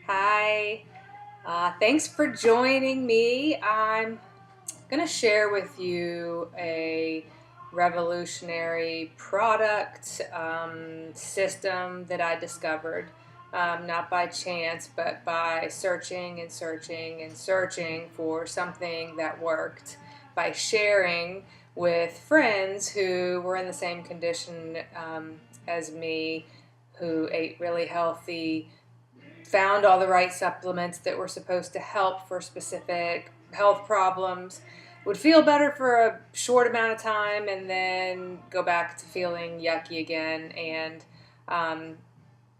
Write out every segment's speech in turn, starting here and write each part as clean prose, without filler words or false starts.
Hi, thanks for joining me. I'm going to share with you a revolutionary product system that I discovered, not by chance, but by searching and searching and searching for something that worked, by sharing with friends who were in the same condition as me, who ate really healthy, found all the right supplements that were supposed to help for specific health problems, would feel better for a short amount of time and then go back to feeling yucky again. And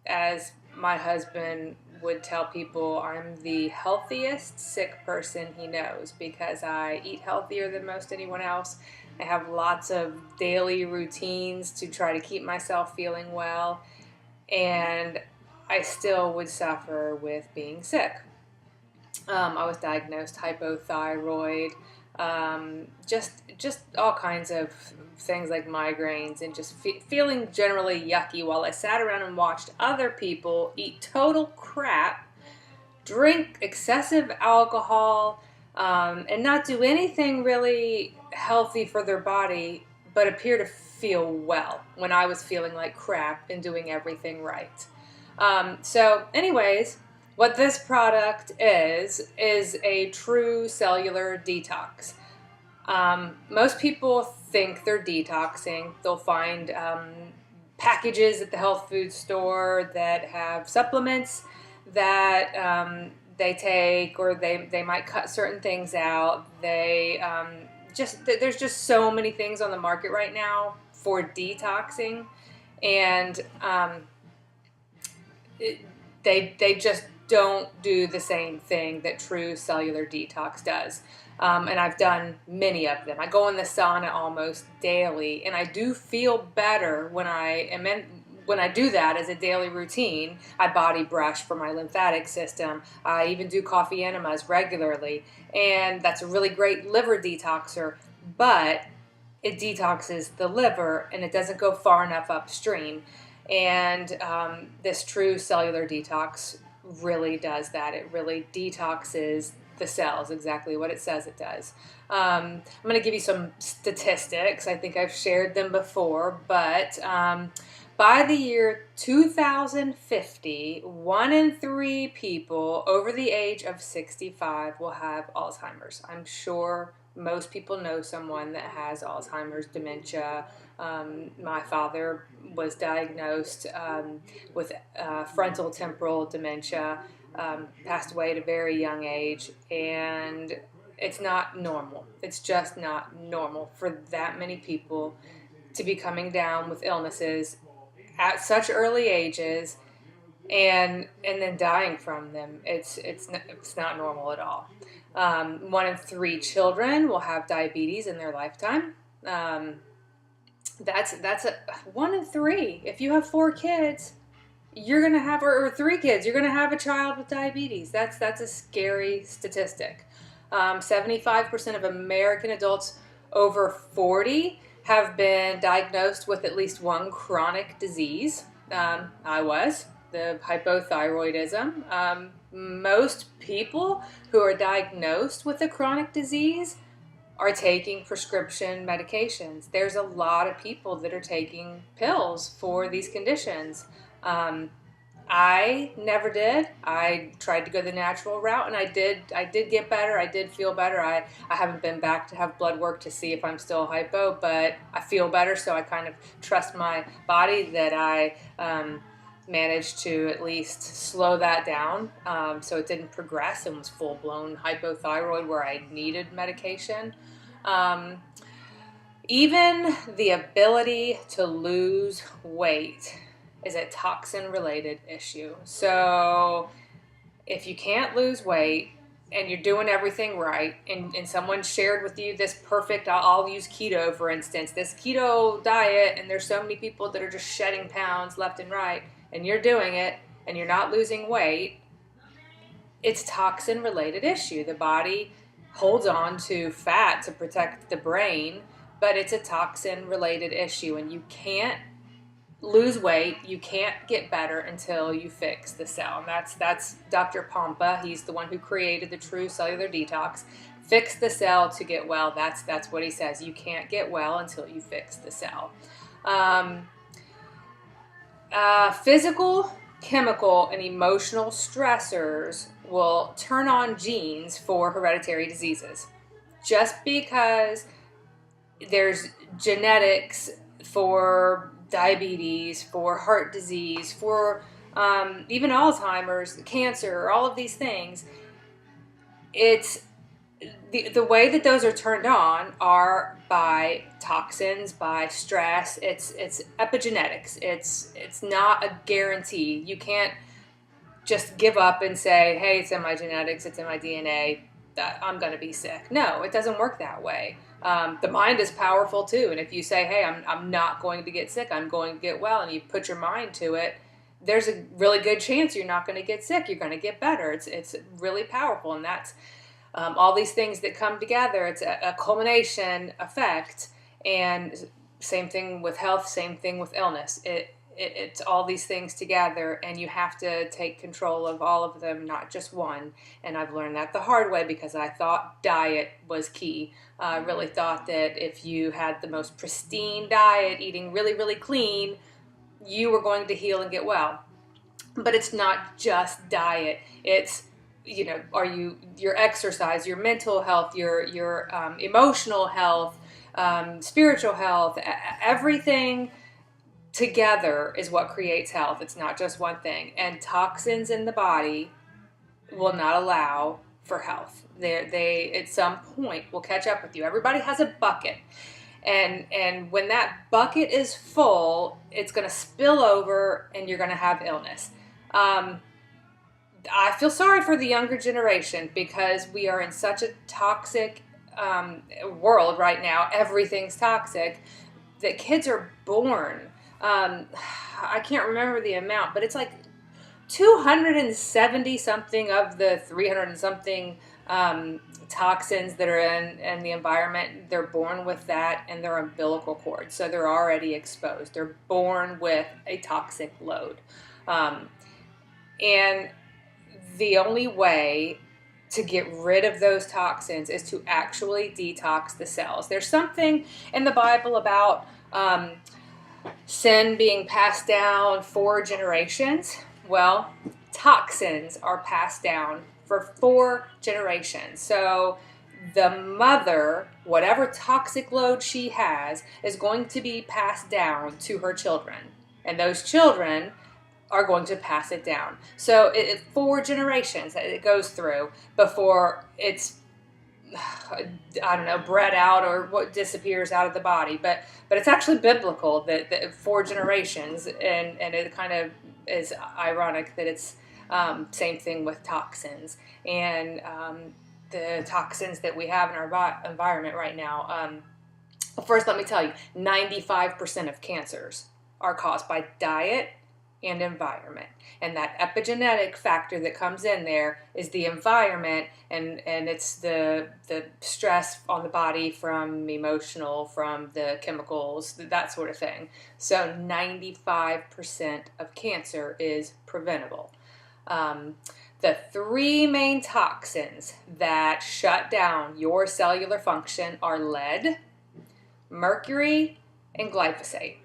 as my husband would tell people, I'm the healthiest sick person he knows because I eat healthier than most anyone else. I have lots of daily routines to try to keep myself feeling well, and I still would suffer with being sick. I was diagnosed hypothyroid, just all kinds of things like migraines, and just feeling generally yucky while I sat around and watched other people eat total crap, drink excessive alcohol, and not do anything really healthy for their body, but appear to feel well when I was feeling like crap and doing everything right. Anyways, what this product is a true cellular detox. Most people think they're detoxing. They'll find packages at the health food store that have supplements that they take, or they might cut certain things out. There's just so many things on the market right now for detoxing, and they just don't do the same thing that true cellular detox does. And I've done many of them. I go in the sauna almost daily, and I do feel better when I do that as a daily routine. I body brush for my lymphatic system. I even do coffee enemas regularly, and that's a really great liver detoxer, but it detoxes the liver and it doesn't go far enough upstream. And this true cellular detox really does that. It really detoxes the cells, exactly what it says it does. I'm going to give you some statistics. I think I've shared them before, but by the year 2050, 1 in 3 people over the age of 65 will have Alzheimer's. I'm sure most people know someone that has Alzheimer's, dementia. My father was diagnosed with frontal temporal dementia, passed away at a very young age, and it's not normal. It's just not normal for that many people to be coming down with illnesses at such early ages and then dying from them. It's not normal at all. 1 in 3 children will have diabetes in their lifetime. That's a 1 in 3. If you have 4 kids, you're gonna have, or 3 kids, you're gonna have a child with diabetes. That's a scary statistic. 75% of American adults over 40 have been diagnosed with at least one chronic disease. I was the hypothyroidism. Most people who are diagnosed with a chronic disease are taking prescription medications. There's a lot of people that are taking pills for these conditions. I never did. I tried to go the natural route, and I did get better. I did feel better. I haven't been back to have blood work to see if I'm still hypo, but I feel better, so I kind of trust my body that I managed to at least slow that down, so it didn't progress and was full-blown hypothyroid where I needed medication. Even the ability to lose weight is a toxin-related issue. So if you can't lose weight and you're doing everything right, and someone shared with you this perfect, I'll use keto for instance, this keto diet, and there's so many people that are just shedding pounds left and right, and you're doing it and you're not losing weight, it's toxin-related issue. The body holds on to fat to protect the brain, but it's a toxin-related issue, and you can't lose weight, you can't get better until you fix the cell. And that's Dr. Pompa. He's the one who created the true cellular detox. Fix the cell to get well. That's what he says. You can't get well until you fix the cell. Physical, chemical, and emotional stressors will turn on genes for hereditary diseases. Just because there's genetics for diabetes, for heart disease, for even Alzheimer's, cancer, all of these things, it's the way that those are turned on are by toxins, by stress. It's epigenetics. It's not a guarantee. You can't just give up and say, hey, it's in my genetics, it's in my DNA, that I'm going to be sick. No, it doesn't work that way. The mind is powerful too. And if you say, hey, I'm not going to get sick, I'm going to get well, and you put your mind to it, there's a really good chance you're not going to get sick. You're going to get better. It's really powerful. And that's all these things that come together. It's a culmination effect. And same thing with health, same thing with illness. It's all these things together, and you have to take control of all of them, not just one. And I've learned that the hard way, because I thought diet was key. I really thought that if you had the most pristine diet, eating really, really clean, you were going to heal and get well. But it's not just diet. It's, are you your exercise, your mental health, your emotional health, spiritual health, everything together is what creates health. It's not just one thing. And toxins in the body will not allow for health. They at some point will catch up with you. Everybody has a bucket. And when that bucket is full, it's going to spill over and you're going to have illness. I feel sorry for the younger generation, because we are in such a toxic world right now. Everything's toxic, that kids are born. I can't remember the amount, but it's like 270 something of the 300 and something toxins that are in the environment. They're born with that in their umbilical cord, so they're already exposed. They're born with a toxic load. And the only way to get rid of those toxins is to actually detox the cells. There's something in the Bible about sin being passed down 4 generations. Well, toxins are passed down for 4 generations. So the mother, whatever toxic load she has, is going to be passed down to her children. And those children are going to pass it down. So 4 generations that it goes through before it's, bred out or what disappears out of the body. But it's actually biblical that 4 generations, and it kind of is ironic that it's same thing with toxins. And the toxins that we have in our environment right now. First, let me tell you, 95% of cancers are caused by diet and environment. And that epigenetic factor that comes in there is the environment, and it's the stress on the body from emotional, from the chemicals, that sort of thing. So 95% of cancer is preventable. The 3 main toxins that shut down your cellular function are lead, mercury, and glyphosate.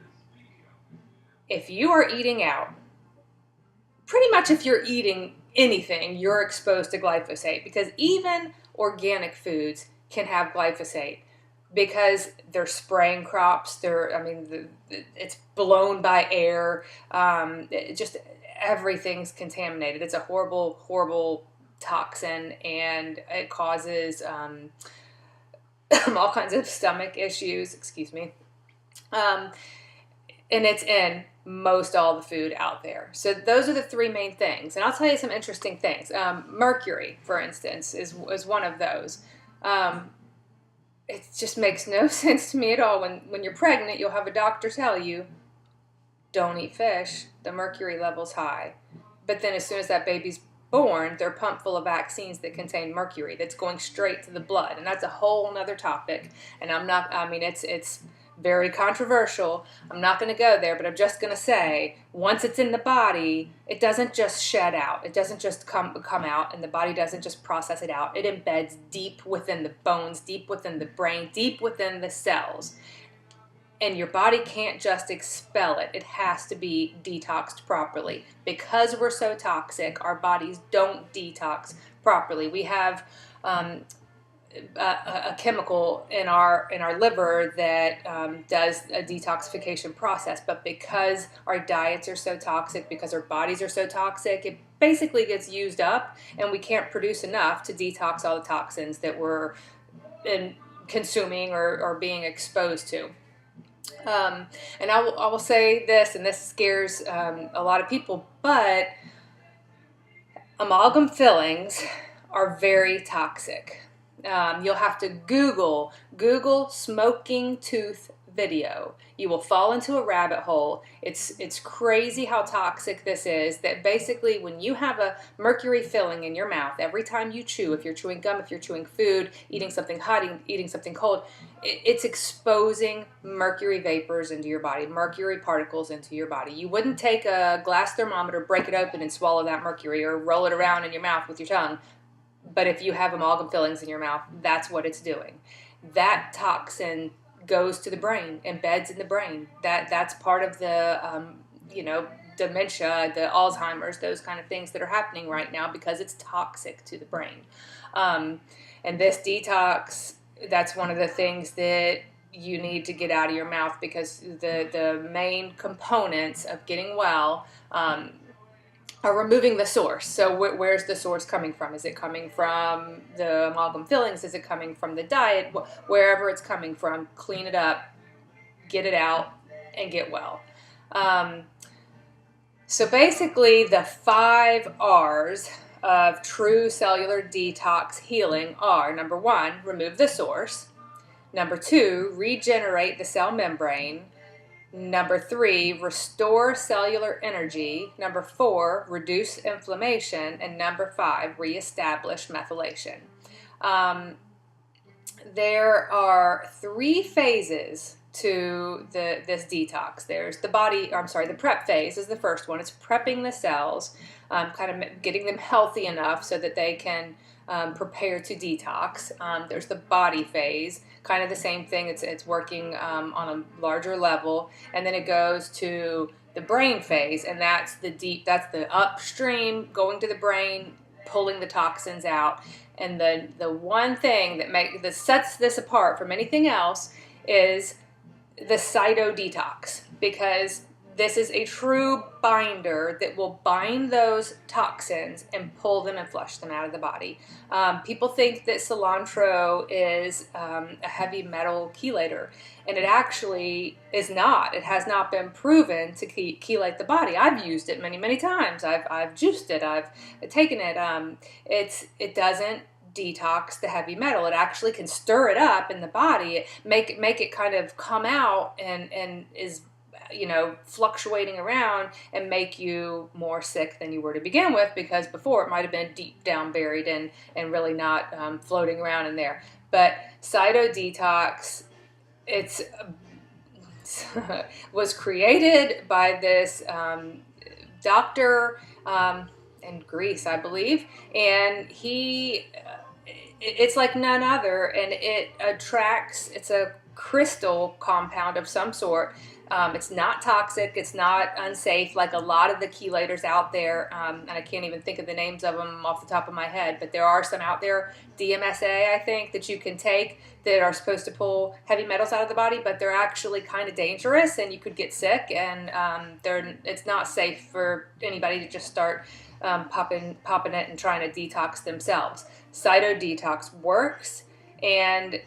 If you are eating out, pretty much if you're eating anything, you're exposed to glyphosate, because even organic foods can have glyphosate because they're spraying crops. It's blown by air. Everything's contaminated. It's a horrible, horrible toxin, and it causes all kinds of stomach issues. Excuse me. And it's in most all the food out there. So those are the 3 main things. And I'll tell you some interesting things. Mercury, for instance, is one of those. It just makes no sense to me at all. When you're pregnant, you'll have a doctor tell you, don't eat fish, the mercury level's high. But then as soon as that baby's born, they're pumped full of vaccines that contain mercury that's going straight to the blood. And that's a whole nother topic. And it's very controversial. I'm not going to go there, but I'm just going to say, once it's in the body, it doesn't just shed out. It doesn't just come out, and the body doesn't just process it out. It embeds deep within the bones, deep within the brain, deep within the cells. And your body can't just expel it. It has to be detoxed properly. Because we're so toxic, our bodies don't detox properly. We have a chemical in our liver that does a detoxification process, but because our diets are so toxic, because our bodies are so toxic, it basically gets used up, and we can't produce enough to detox all the toxins that we're consuming or being exposed to. And I will say this, and this scares a lot of people, but amalgam fillings are very toxic. You'll have to Google smoking tooth video. You will fall into a rabbit hole. It's crazy how toxic this is, that basically when you have a mercury filling in your mouth, every time you chew, if you're chewing gum, if you're chewing food, eating something hot, eating something cold, it's exposing mercury vapors into your body, mercury particles into your body. You wouldn't take a glass thermometer, break it open, and swallow that mercury, or roll it around in your mouth with your tongue. But if you have amalgam fillings in your mouth, that's what it's doing. That toxin goes to the brain, embeds in the brain. That's part of the dementia, the Alzheimer's, those kind of things that are happening right now because it's toxic to the brain. And this detox, that's one of the things that you need to get out of your mouth, because the main components of getting well are removing the source. So where's the source coming from? Is it coming from the amalgam fillings? Is it coming from the diet? Wherever it's coming from, clean it up, get it out, and get well. So basically the 5 R's of true cellular detox healing are: number 1, remove the source; number 2, regenerate the cell membrane; number 3, restore cellular energy; number 4, reduce inflammation; and number 5, reestablish methylation. There are 3 phases to this detox. There's the prep phase is the first one. It's prepping the cells, kind of getting them healthy enough so that they can prepare to detox. There's the body phase, kind of the same thing. It's working on a larger level, and then it goes to the brain phase, and that's the upstream, going to the brain, pulling the toxins out. And the one thing that sets this apart from anything else is the cytodetox, because this is a true binder that will bind those toxins and pull them and flush them out of the body. People think that cilantro is a heavy metal chelator, and it actually is not. It has not been proven to chelate the body. I've used it many, many times. I've juiced it. I've taken it. It doesn't detox the heavy metal. It actually can stir it up in the body, make it kind of come out and is fluctuating around, and make you more sick than you were to begin with, because before it might have been deep down buried and really not floating around in there. But cytodetox, it's was created by this doctor in Greece, I believe, and it's like none other, and it's a crystal compound of some sort. It's not toxic, it's not unsafe like a lot of the chelators out there, and I can't even think of the names of them off the top of my head, but there are some out there, DMSA I think, that you can take that are supposed to pull heavy metals out of the body, but they're actually kind of dangerous, and you could get sick, and it's not safe for anybody to just start popping it and trying to detox themselves. Cytodetox works, and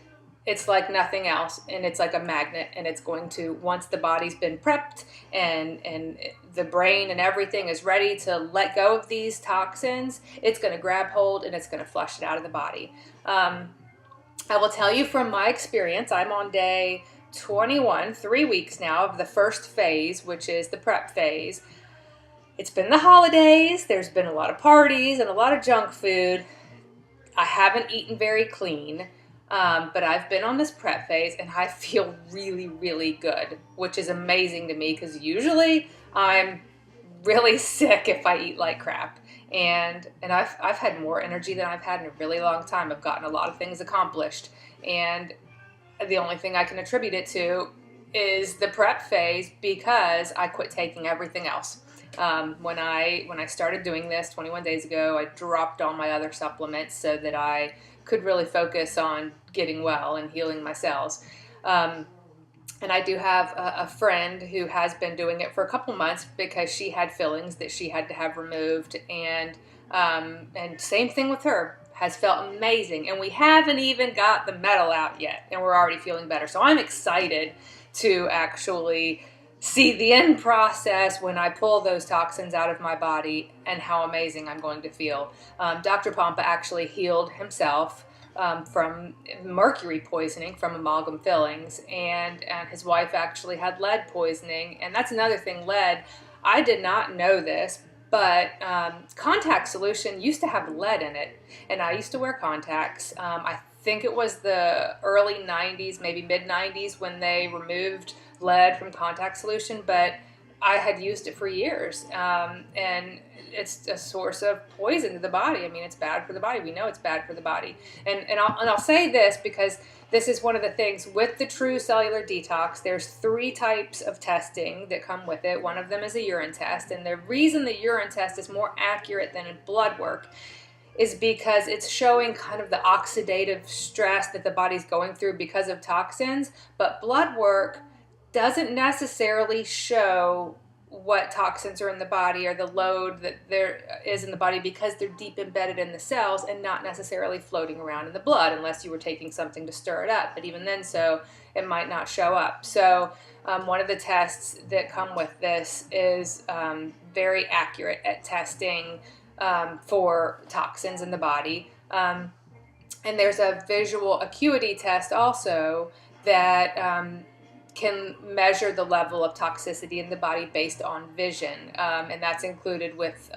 it's like nothing else, and it's like a magnet, and it's going to, once the body's been prepped and the brain and everything is ready to let go of these toxins, it's going to grab hold and it's going to flush it out of the body. I will tell you from my experience, I'm on day 21, 3 weeks now of the first phase, which is the prep phase. It's been the holidays, there's been a lot of parties and a lot of junk food. I haven't eaten very clean. But I've been on this prep phase and I feel really, really good, which is amazing to me because usually I'm really sick if I eat like crap. And I've had more energy than I've had in a really long time. I've gotten a lot of things accomplished. And the only thing I can attribute it to is the prep phase because I quit taking everything else. When I started doing this 21 days ago, I dropped all my other supplements so that I could really focus on getting well and healing my cells. And I do have a friend who has been doing it for a couple months because she had fillings that she had to have removed, and same thing with her. Has felt amazing, and we haven't even got the metal out yet, and we're already feeling better. So I'm excited to actually see the end process when I pull those toxins out of my body and how amazing I'm going to feel. Dr. Pompa actually healed himself from mercury poisoning from amalgam fillings, and his wife actually had lead poisoning. And that's another thing, lead. I did not know this, but contact solution used to have lead in it, and I used to wear contacts. I think it was the early 90s, maybe mid 90s, when they removed lead from contact solution, but I had used it for years, and it's a source of poison to the body. I mean, it's bad for the body. We know it's bad for the body. And I'll say this because this is one of the things with the True Cellular Detox. There's 3 types of testing that come with it. One of them is a urine test, and the reason the urine test is more accurate than blood work is because it's showing kind of the oxidative stress that the body's going through because of toxins, but blood work doesn't necessarily show what toxins are in the body or the load that there is in the body because they're deep embedded in the cells and not necessarily floating around in the blood unless you were taking something to stir it up. But even then, so it might not show up. So one of the tests that come with this is very accurate at testing for toxins in the body. And there's a visual acuity test also that can measure the level of toxicity in the body based on vision, and that's included with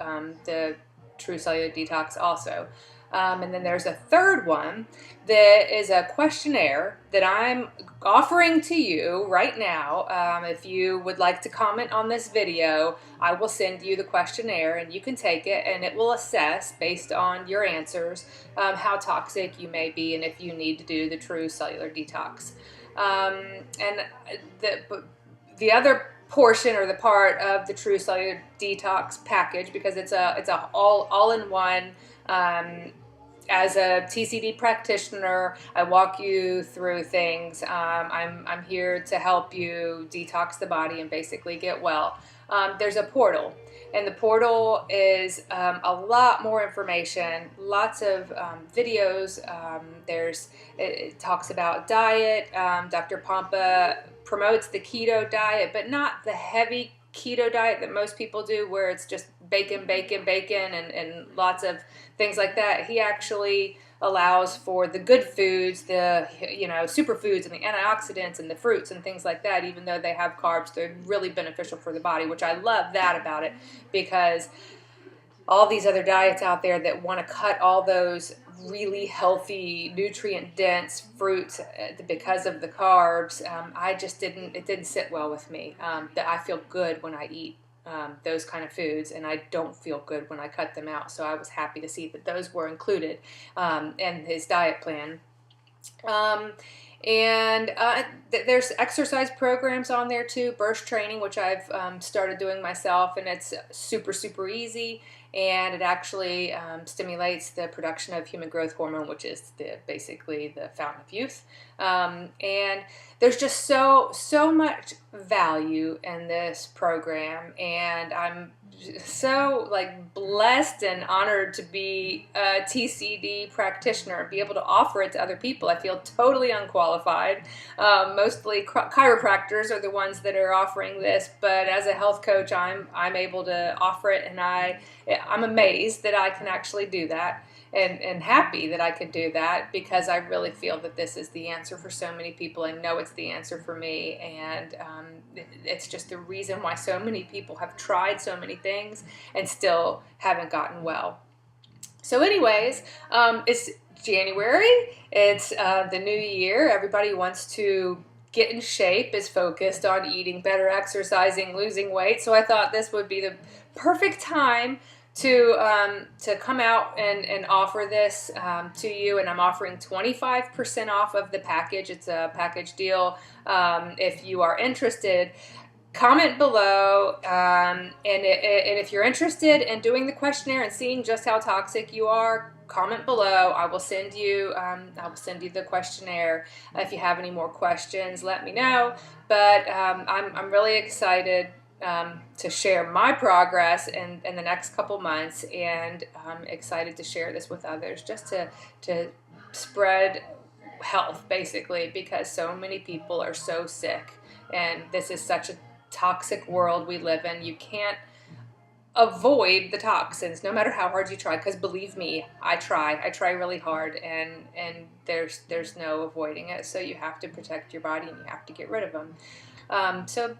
the True Cellular Detox also. And then there's a third one that is a questionnaire that I'm offering to you right now. If you would like to comment on this video, I will send you the questionnaire and you can take it, and it will assess based on your answers how toxic you may be and if you need to do the True Cellular Detox. And the other portion or the part of the True Cellular Detox package, because it's a all-in-one. As a TCD practitioner, I walk you through things. I'm here to help you detox the body and basically get well. There's a portal, and the portal is a lot more information, lots of videos. It talks about diet. Dr. Pompa promotes the keto diet, but not the heavy keto diet that most people do, where it's just bacon, and lots of things like that. He actually allows for the good foods, the superfoods and the antioxidants and the fruits and things like that. Even though they have carbs, they're really beneficial for the body, which I love that about it, because all these other diets out there that want to cut all those really healthy, nutrient-dense fruits because of the carbs, it didn't sit well with me. That I feel good when I eat those kind of foods, and I don't feel good when I cut them out. So I was happy to see that those were included in his diet plan. There's exercise programs on there too, burst training, which I've started doing myself, and it's super, super easy. And it actually stimulates the production of human growth hormone, which is basically the fountain of youth. And there's just so much value in this program, and I'm so blessed and honored to be a TCD practitioner and be able to offer it to other people. I feel totally unqualified. Mostly chiropractors are the ones that are offering this, but as a health coach, I'm able to offer it, and I'm amazed that I can actually do that. And happy that I could do that, because I really feel that this is the answer for so many people. I know it's the answer for me, and it's just the reason why so many people have tried so many things and still haven't gotten well. So anyways, it's January. It's the new year. Everybody wants to get in shape, is focused on eating better, exercising, losing weight. So I thought this would be the perfect time to come out and offer this to you. And I'm offering 25% off of the package. It's a package deal. If you are interested, comment below, and if you're interested in doing the questionnaire and seeing just how toxic you are, comment below. I will send you the questionnaire. If you have any more questions, let me know. But I'm really excited to share my progress in the next couple months, and I'm excited to share this with others, just to spread health, basically, because so many people are so sick, and this is such a toxic world we live in. You can't avoid the toxins no matter how hard you try, because believe me, I try really hard, and there's no avoiding it. So you have to protect your body, and you have to get rid of them. So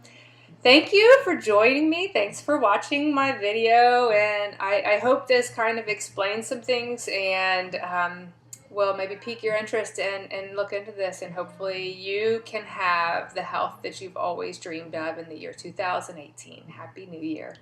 thank you for joining me. Thanks for watching my video, and I hope this kind of explains some things, and will maybe pique your interest and look into this, and hopefully you can have the health that you've always dreamed of in the year 2018. Happy New Year.